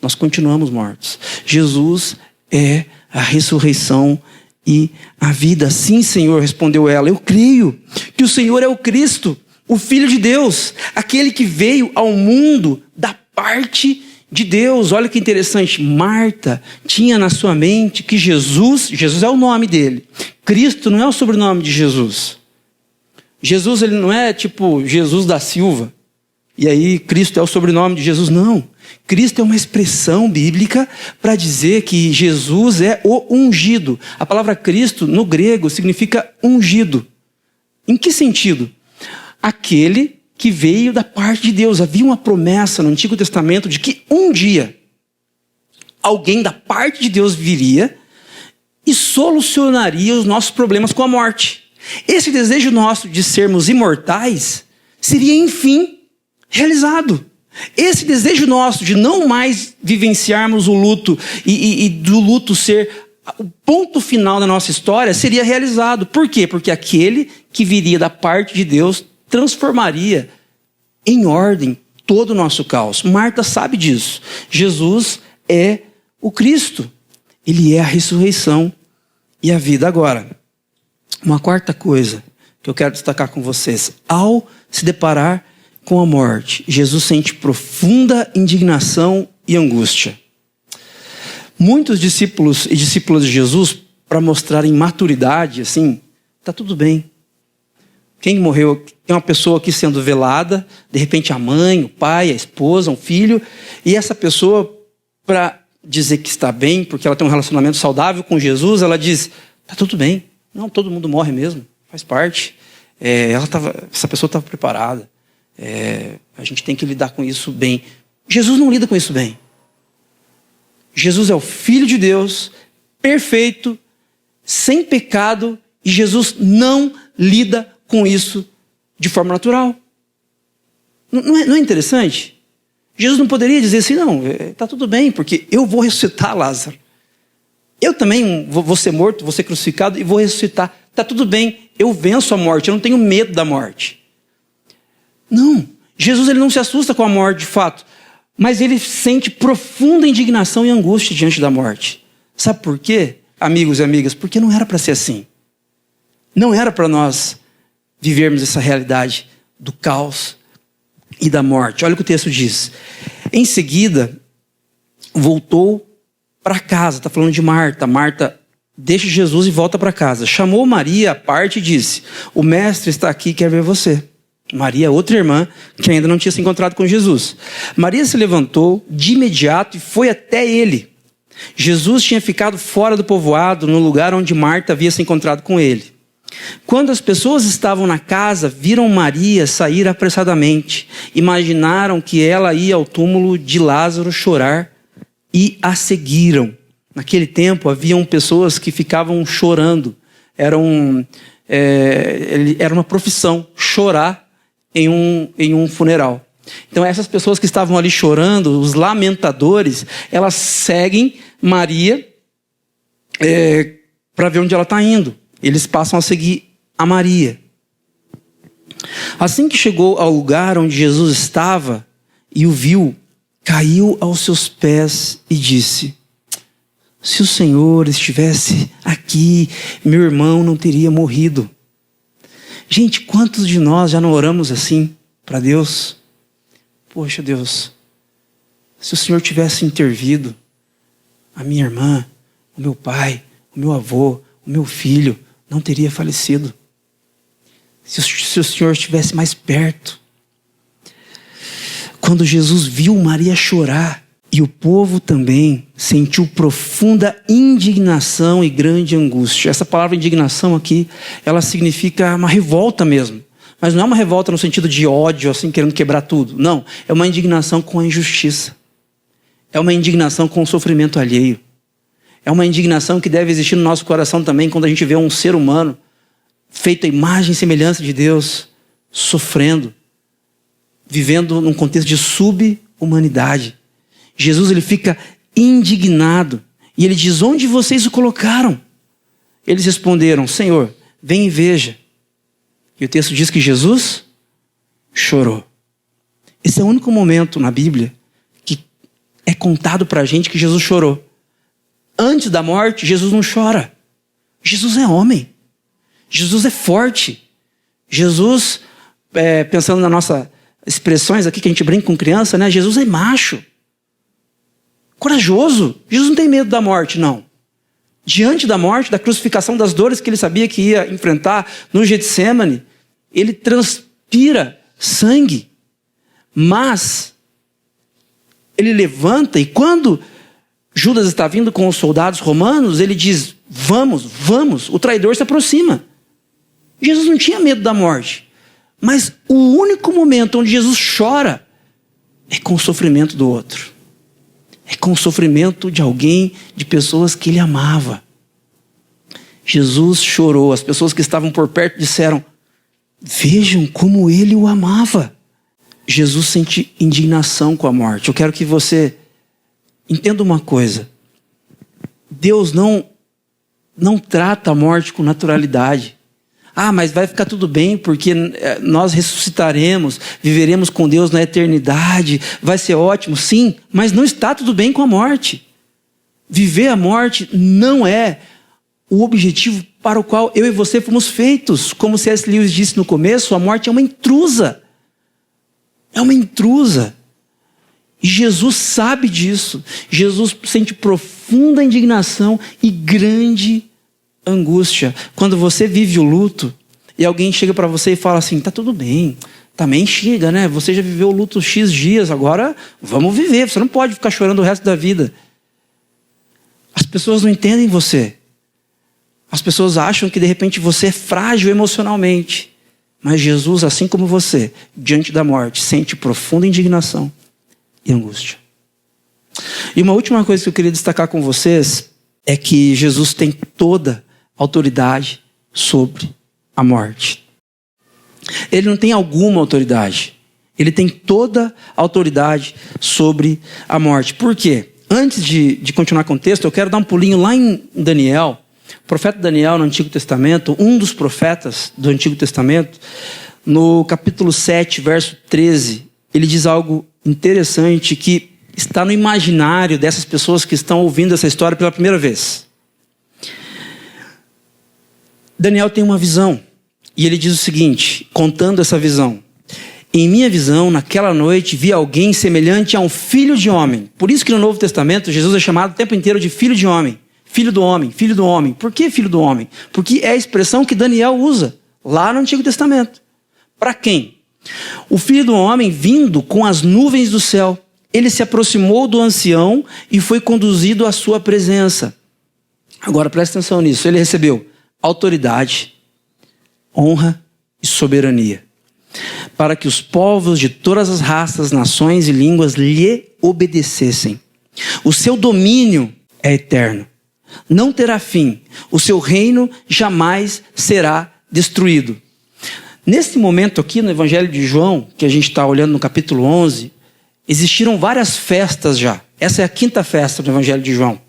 Nós continuamos mortos. Jesus é a ressurreição e a vida. Sim, Senhor, respondeu ela. Eu creio que o Senhor é o Cristo, o Filho de Deus, aquele que veio ao mundo da parte de Deus. Olha que interessante. Marta tinha na sua mente que Jesus é o nome dele. Cristo não é o sobrenome de Jesus. Jesus ele não é tipo Jesus da Silva. E aí Cristo é o sobrenome de Jesus. Não. Cristo é uma expressão bíblica para dizer que Jesus é o ungido. A palavra Cristo no grego significa ungido. Em que sentido? Aquele que veio da parte de Deus. Havia uma promessa no Antigo Testamento de que um dia alguém da parte de Deus viria e solucionaria os nossos problemas com a morte. Esse desejo nosso de sermos imortais seria, enfim, realizado. Esse desejo nosso de não mais vivenciarmos o luto e do luto ser o ponto final da nossa história seria realizado. Por quê? Porque aquele que viria da parte de Deus transformaria em ordem todo o nosso caos. Marta sabe disso. Jesus é o Cristo. Ele é a ressurreição e a vida. Agora, uma quarta coisa que eu quero destacar com vocês. Ao se deparar com a morte, Jesus sente profunda indignação e angústia. Muitos discípulos e discípulas de Jesus, para mostrarem maturidade, assim, tá tudo bem. Quem morreu, tem uma pessoa aqui sendo velada, de repente a mãe, o pai, a esposa, um filho, e essa pessoa, para dizer que está bem, porque ela tem um relacionamento saudável com Jesus, ela diz, tá tudo bem, não, todo mundo morre mesmo, faz parte. Essa pessoa estava preparada, a gente tem que lidar com isso bem. Jesus não lida com isso bem. Jesus é o Filho de Deus, perfeito, sem pecado, e Jesus não lida com isso de forma natural. Não é interessante? Jesus não poderia dizer assim, não, está tudo bem, porque eu vou ressuscitar Lázaro. Eu também vou ser morto, vou ser crucificado e vou ressuscitar. Está tudo bem, eu venço a morte, eu não tenho medo da morte. Não, Jesus ele não se assusta com a morte de fato, mas ele sente profunda indignação e angústia diante da morte. Sabe por quê, amigos e amigas? Porque não era para ser assim. Não era para nós vivermos essa realidade do caos e da morte. Olha o que o texto diz. Em seguida, voltou para casa. Está falando de Marta. Marta deixa Jesus e volta para casa. Chamou Maria à parte e disse, o mestre está aqui e quer ver você. Maria, outra irmã, que ainda não tinha se encontrado com Jesus. Maria se levantou de imediato e foi até ele. Jesus tinha ficado fora do povoado, no lugar onde Marta havia se encontrado com ele. Quando as pessoas estavam na casa, viram Maria sair apressadamente. Imaginaram que ela ia ao túmulo de Lázaro chorar e a seguiram. Naquele tempo, haviam pessoas que ficavam chorando era uma profissão, chorar em um funeral. Então essas pessoas que estavam ali chorando, os lamentadores, elas seguem Maria para ver onde ela está indo. Eles passam a seguir a Maria. Assim que chegou ao lugar onde Jesus estava e o viu, caiu aos seus pés e disse: se o Senhor estivesse aqui, meu irmão não teria morrido. Gente, quantos de nós já não oramos assim para Deus? Poxa, Deus, se o Senhor tivesse intervido, a minha irmã, o meu pai, o meu avô, o meu filho não teria falecido. Se o Senhor estivesse mais perto. Quando Jesus viu Maria chorar, e o povo também sentiu profunda indignação e grande angústia. Essa palavra indignação aqui, ela significa uma revolta mesmo. Mas não é uma revolta no sentido de ódio, assim, querendo quebrar tudo. Não, é uma indignação com a injustiça. É uma indignação com o sofrimento alheio. É uma indignação que deve existir no nosso coração também quando a gente vê um ser humano feito à imagem e semelhança de Deus, sofrendo, vivendo num contexto de sub-humanidade. Jesus, ele fica indignado e ele diz: onde vocês o colocaram? Eles responderam: Senhor, vem e veja. E o texto diz que Jesus chorou. Esse é o único momento na Bíblia que é contado para a gente que Jesus chorou. Antes da morte, Jesus não chora. Jesus é homem. Jesus é forte. Jesus, pensando nas nossas expressões aqui que a gente brinca com criança, né? Jesus é macho. Corajoso. Jesus não tem medo da morte, não. Diante da morte, da crucificação, das dores que ele sabia que ia enfrentar no Getsêmani, ele transpira sangue. Mas ele levanta e quando Judas está vindo com os soldados romanos, ele diz: vamos, vamos, o traidor se aproxima. Jesus não tinha medo da morte. Mas o único momento onde Jesus chora é com o sofrimento do outro. É com o sofrimento de alguém, de pessoas que ele amava. Jesus chorou. As pessoas que estavam por perto disseram: vejam como ele o amava. Jesus sente indignação com a morte. Eu quero que você entenda uma coisa. Deus não trata a morte com naturalidade. Ah, mas vai ficar tudo bem porque nós ressuscitaremos, viveremos com Deus na eternidade, vai ser ótimo. Sim, mas não está tudo bem com a morte. Viver a morte não é o objetivo para o qual eu e você fomos feitos. Como C.S. Lewis disse no começo, a morte é uma intrusa. É uma intrusa. E Jesus sabe disso. Jesus sente profunda indignação e grande angústia. Quando você vive o luto e alguém chega para você e fala assim: tá tudo bem, também chega, né? Você já viveu o luto X dias, agora vamos viver. Você não pode ficar chorando o resto da vida. As pessoas não entendem você. As pessoas acham que de repente você é frágil emocionalmente. Mas Jesus, assim como você, diante da morte, sente profunda indignação e angústia. E uma última coisa que eu queria destacar com vocês é que Jesus tem toda autoridade sobre a morte. Ele não tem alguma autoridade. Ele tem toda a autoridade sobre a morte. Por quê? Antes de continuar com o texto, eu quero dar um pulinho lá em Daniel. O profeta Daniel no Antigo Testamento, um dos profetas do Antigo Testamento, no capítulo 7, verso 13, ele diz algo interessante que está no imaginário dessas pessoas que estão ouvindo essa história pela primeira vez. Daniel tem uma visão, e ele diz o seguinte, contando essa visão: em minha visão, naquela noite, vi alguém semelhante a um filho de homem. Por isso que no Novo Testamento, Jesus é chamado o tempo inteiro de filho de homem. Filho do homem, filho do homem. Por que filho do homem? Porque é a expressão que Daniel usa lá no Antigo Testamento. Para quem? O filho do homem vindo com as nuvens do céu. Ele se aproximou do ancião e foi conduzido à sua presença. Agora presta atenção nisso. Ele recebeu autoridade, honra e soberania, para que os povos de todas as raças, nações e línguas lhe obedecessem. O seu domínio é eterno não terá fim. O seu reino jamais será destruído. Nesse momento aqui no Evangelho de João, que a gente está olhando no capítulo 11, existiram várias festas já. Essa é a 5ª festa do Evangelho de João.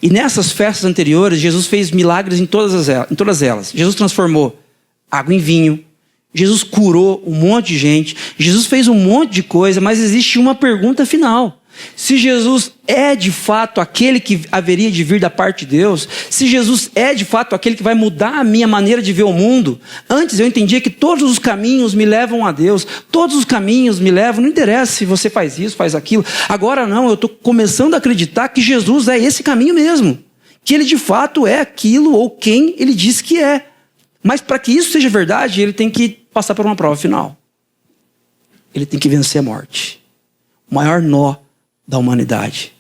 E nessas festas anteriores, Jesus fez milagres em todas elas. Jesus transformou água em vinho. Jesus curou um monte de gente. Jesus fez um monte de coisa, mas existe uma pergunta final. Se Jesus é de fato aquele que haveria de vir da parte de Deus, se Jesus é de fato aquele que vai mudar a minha maneira de ver o mundo, antes eu entendia que todos os caminhos me levam a Deus, todos os caminhos me levam, não interessa se você faz isso, faz aquilo. Agora não, eu estou começando a acreditar que Jesus é esse caminho mesmo, que ele de fato é aquilo ou quem ele diz que é. Mas para que isso seja verdade, ele tem que passar por uma prova final. Ele tem que vencer a morte, o maior nó da humanidade.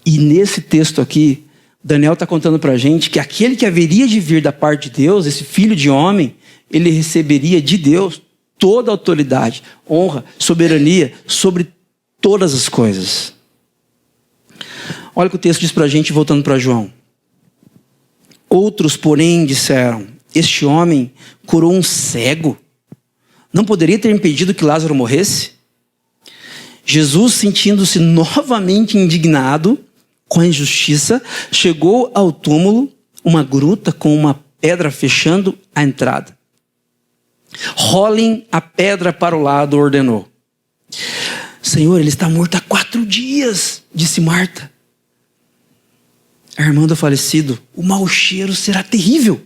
E nesse texto aqui, Daniel está contando para a gente que aquele que haveria de vir da parte de Deus, esse filho de homem, ele receberia de Deus toda a autoridade, honra, soberania sobre todas as coisas. Olha o que o texto diz para a gente, voltando para João. Outros, porém, disseram: este homem curou um cego. Não poderia ter impedido que Lázaro morresse? Jesus, sentindo-se novamente indignado com a injustiça, chegou ao túmulo, uma gruta com uma pedra fechando a entrada. Rolem a pedra para o lado, ordenou. Senhor, ele está morto há 4 dias, disse Marta. A irmã do falecido, o mau cheiro será terrível.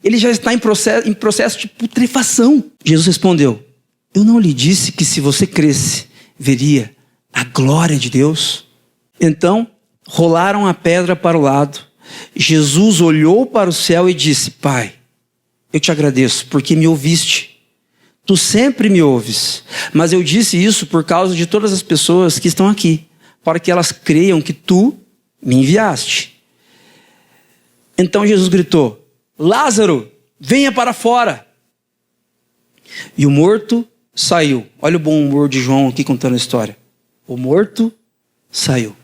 Ele já está em processo de putrefação. Jesus respondeu: eu não lhe disse que se você cresce, veria a glória de Deus? Então, rolaram a pedra para o lado. Jesus olhou para o céu e disse: Pai, eu te agradeço porque me ouviste. Tu sempre me ouves, mas eu disse isso por causa de todas as pessoas que estão aqui, para que elas creiam que tu me enviaste. Então Jesus gritou: Lázaro, venha para fora. E o morto saiu. Olha o bom humor de João aqui contando a história. O morto saiu.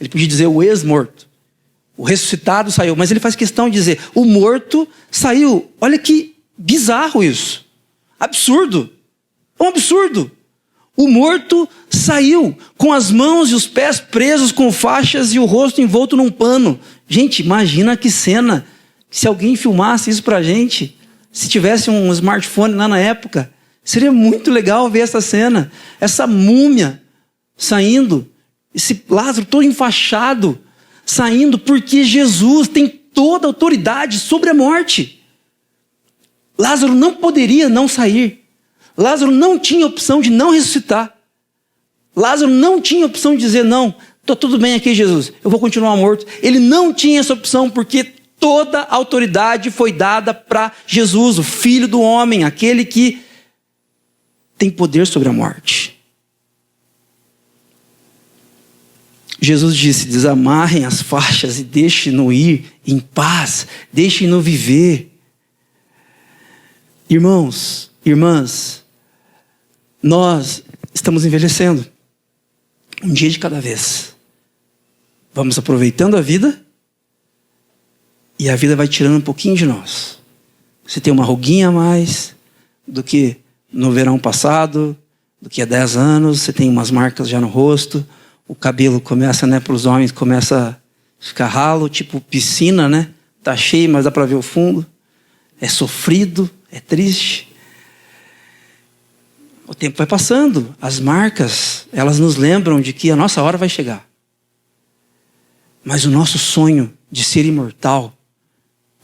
Ele podia dizer o ex-morto. O ressuscitado saiu. Mas ele faz questão de dizer: o morto saiu. Olha que bizarro isso. Absurdo. É um absurdo. O morto saiu com as mãos e os pés presos com faixas e o rosto envolto num pano. Gente, imagina que cena. Se alguém filmasse isso pra gente, se tivesse um smartphone lá na época, seria muito legal ver essa cena. Essa múmia saindo, esse Lázaro todo enfaixado, saindo, porque Jesus tem toda a autoridade sobre a morte. Lázaro não poderia não sair. Lázaro não tinha opção de não ressuscitar. Lázaro não tinha opção de dizer: não, estou tudo bem aqui, Jesus, eu vou continuar morto. Ele não tinha essa opção, porque toda a autoridade foi dada para Jesus, o Filho do homem, aquele que tem poder sobre a morte. Jesus disse: desamarrem as faixas e deixem-no ir em paz, deixem-no viver. Irmãos, irmãs, nós estamos envelhecendo, um dia de cada vez. Vamos aproveitando a vida e a vida vai tirando um pouquinho de nós. Você tem uma ruguinha a mais do que no verão passado, do que há 10 anos, você tem umas marcas já no rosto, o cabelo começa, para os homens, começa a ficar ralo, tipo piscina, Tá cheio, mas dá para ver o fundo. É sofrido, é triste. O tempo vai passando, as marcas, elas nos lembram de que a nossa hora vai chegar. Mas o nosso sonho de ser imortal,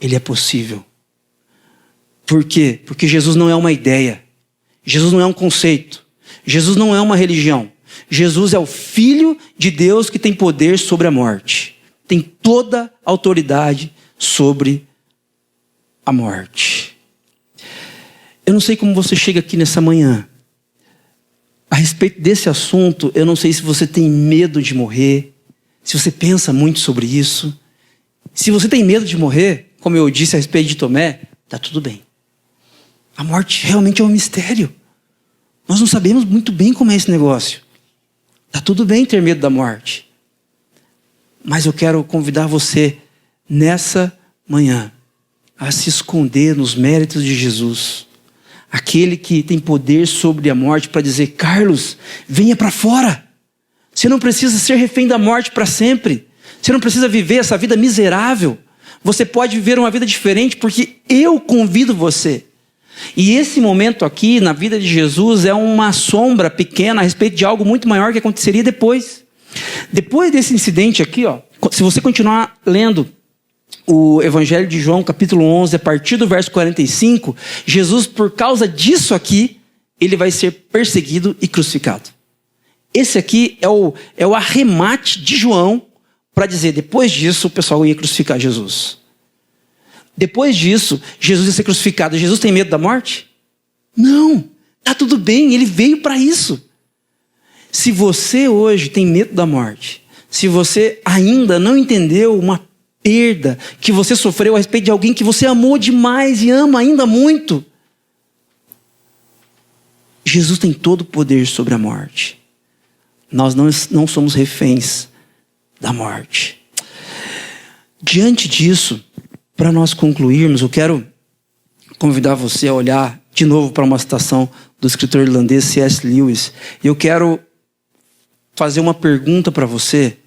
ele é possível. Por quê? Porque Jesus não é uma ideia. Jesus não é um conceito. Jesus não é uma religião. Jesus é o Filho de Deus que tem poder sobre a morte. Tem toda a autoridade sobre a morte. Eu não sei como você chega aqui nessa manhã. A respeito desse assunto, eu não sei se você tem medo de morrer, se você pensa muito sobre isso. Se você tem medo de morrer, como eu disse a respeito de Tomé, está tudo bem. A morte realmente é um mistério. Nós não sabemos muito bem como é esse negócio. Está tudo bem ter medo da morte. Mas eu quero convidar você, nessa manhã, a se esconder nos méritos de Jesus. Aquele que tem poder sobre a morte para dizer: Carlos, venha para fora. Você não precisa ser refém da morte para sempre. Você não precisa viver essa vida miserável. Você pode viver uma vida diferente, porque eu convido você. E esse momento aqui na vida de Jesus é uma sombra pequena a respeito de algo muito maior que aconteceria depois. Depois desse incidente aqui, se você continuar lendo o Evangelho de João, capítulo 11, a partir do verso 45, Jesus, por causa disso aqui, ele vai ser perseguido e crucificado. Esse aqui é o arremate de João para dizer: depois disso o pessoal ia crucificar Jesus. Depois disso, Jesus ia ser crucificado. Jesus tem medo da morte? Não, está tudo bem, ele veio para isso. Se você hoje tem medo da morte, se você ainda não entendeu uma perda que você sofreu a respeito de alguém que você amou demais e ama ainda muito, Jesus tem todo o poder sobre a morte. Nós não somos reféns da morte. Diante disso, para nós concluirmos, eu quero convidar você a olhar de novo para uma citação do escritor irlandês C.S. Lewis. E eu quero fazer uma pergunta para você,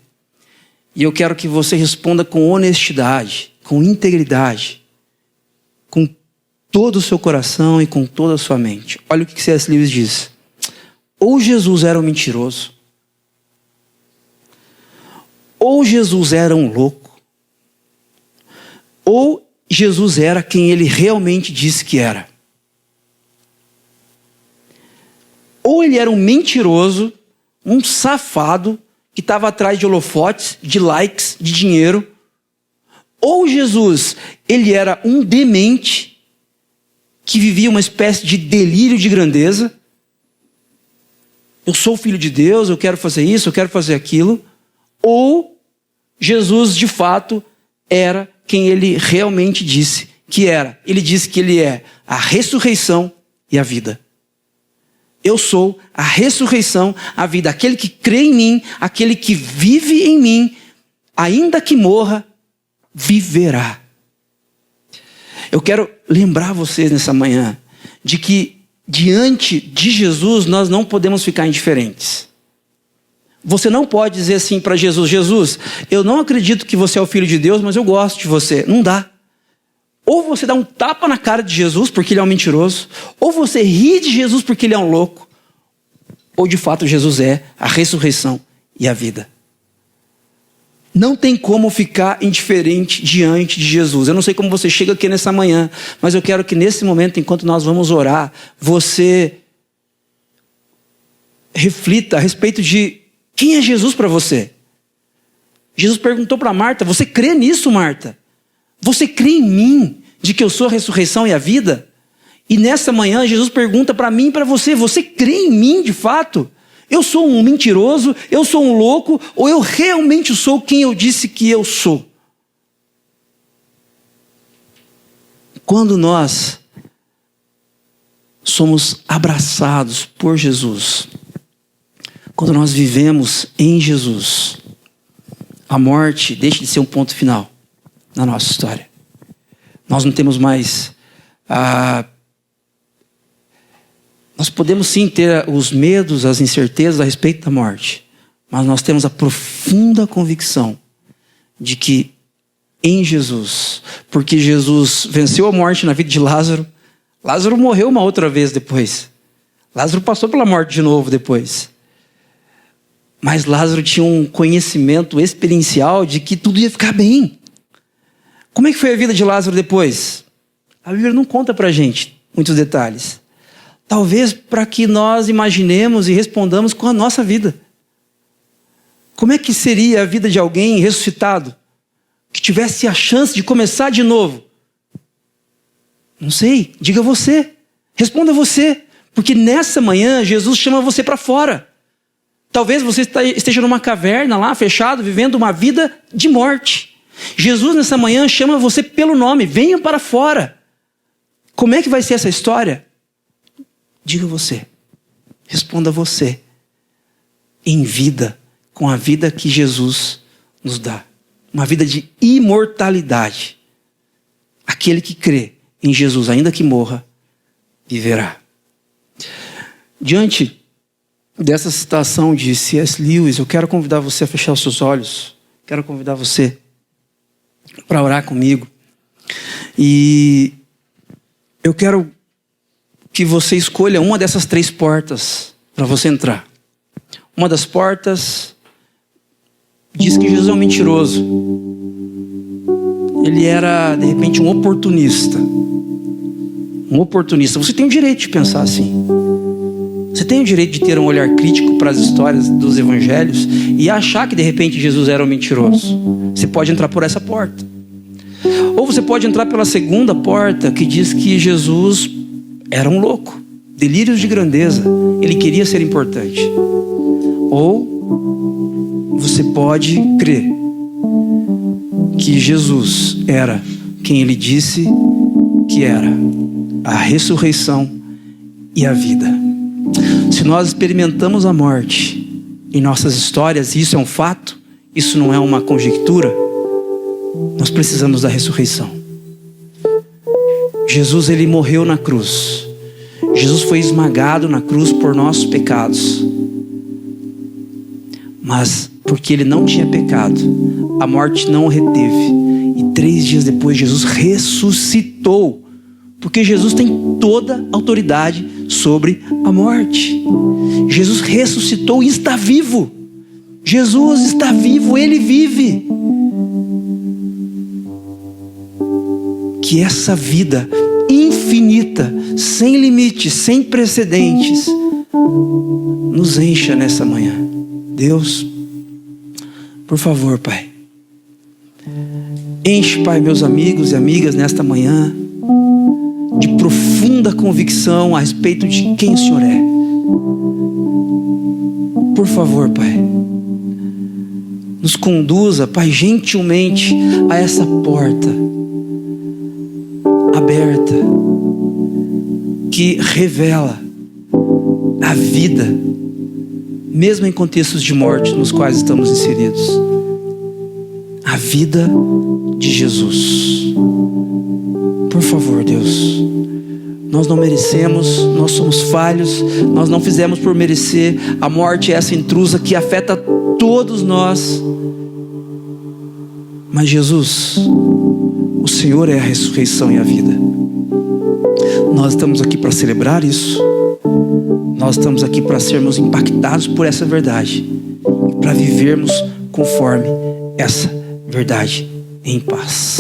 e eu quero que você responda com honestidade, com integridade, com todo o seu coração e com toda a sua mente. Olha o que C.S. Lewis diz: ou Jesus era um mentiroso, ou Jesus era um louco, ou Jesus era quem ele realmente disse que era. Ou ele era um mentiroso, um safado, que estava atrás de holofotes, de likes, de dinheiro. Ou Jesus, ele era um demente, que vivia uma espécie de delírio de grandeza. Eu sou filho de Deus, eu quero fazer isso, eu quero fazer aquilo. Ou Jesus, de fato, era quem ele realmente disse que era. Ele disse que ele é a ressurreição e a vida. Eu sou a ressurreição, a vida. Aquele que crê em mim, aquele que vive em mim, ainda que morra, viverá. Eu quero lembrar vocês nessa manhã de que diante de Jesus nós não podemos ficar indiferentes. Você não pode dizer assim para Jesus: Jesus, eu não acredito que você é o Filho de Deus, mas eu gosto de você. Não dá. Ou você dá um tapa na cara de Jesus porque ele é um mentiroso, ou você ri de Jesus porque ele é um louco, ou de fato Jesus é a ressurreição e a vida. Não tem como ficar indiferente diante de Jesus. Eu não sei como você chega aqui nessa manhã, mas eu quero que nesse momento, enquanto nós vamos orar, você reflita a respeito de quem é Jesus para você. Jesus perguntou para Marta: você crê nisso, Marta? Você crê em mim, de que eu sou a ressurreição e a vida? E nessa manhã Jesus pergunta para mim e para você: você crê em mim de fato? Eu sou um mentiroso, eu sou um louco, ou eu realmente sou quem eu disse que eu sou? Quando nós somos abraçados por Jesus, quando nós vivemos em Jesus, a morte deixa de ser um ponto final na nossa história. Nós não temos mais... Nós podemos sim ter os medos, as incertezas a respeito da morte, mas nós temos a profunda convicção de que em Jesus, porque Jesus venceu a morte na vida de Lázaro, Lázaro morreu uma outra vez depois. Lázaro passou pela morte de novo depois. Mas Lázaro tinha um conhecimento experiencial de que tudo ia ficar bem. Como é que foi a vida de Lázaro depois? A Bíblia não conta pra gente muitos detalhes. Talvez para que nós imaginemos e respondamos com a nossa vida. Como é que seria a vida de alguém ressuscitado, que tivesse a chance de começar de novo? Não sei, diga você. Responda você. Porque nessa manhã Jesus chama você para fora. Talvez você esteja numa caverna lá, fechado, vivendo uma vida de morte. Jesus nessa manhã chama você pelo nome: venha para fora. Como é que vai ser essa história? Diga você. Responda você. Em vida, com a vida que Jesus nos dá. Uma vida de imortalidade. Aquele que crê em Jesus, ainda que morra, viverá. Diante dessa citação de C.S. Lewis, eu quero convidar você a fechar os seus olhos. Quero convidar você para orar comigo. E eu quero que você escolha uma dessas 3 portas para você entrar. Uma das portas diz que Jesus é um mentiroso. Ele era, de repente, um oportunista. Um oportunista. Você tem o direito de pensar assim. Você tem o direito de ter um olhar crítico para as histórias dos evangelhos e achar que, de repente, Jesus era um mentiroso. Você pode entrar por essa porta. Ou você pode entrar pela segunda porta, que diz que Jesus era um louco. Delírios de grandeza. Ele queria ser importante. Ou você pode crer que Jesus era quem ele disse que era: a ressurreição e a vida. Se nós experimentamos a morte em nossas histórias, e isso é um fato, isso não é uma conjectura, nós precisamos da ressurreição. Jesus, ele morreu na cruz. Jesus foi esmagado na cruz por nossos pecados. Mas porque ele não tinha pecado, a morte não o reteve. E 3 dias depois Jesus ressuscitou. Porque Jesus tem toda a autoridade sobre a morte. Jesus ressuscitou e está vivo. Jesus está vivo, ele vive. Que essa vida infinita, sem limites, sem precedentes, nos encha nessa manhã. Deus, por favor, Pai, enche, Pai, meus amigos e amigas nesta manhã de profunda convicção a respeito de quem o Senhor é. Por favor, Pai, nos conduza, Pai, gentilmente a essa porta aberta que revela a vida, mesmo em contextos de morte nos quais estamos inseridos. A vida de Jesus. Por favor, Deus, nós não merecemos, nós somos falhos, nós não fizemos por merecer. A morte é essa intrusa que afeta todos nós. Mas Jesus, o Senhor é a ressurreição e a vida. Nós estamos aqui para celebrar isso. Nós estamos aqui para sermos impactados por essa verdade e para vivermos conforme essa verdade em paz.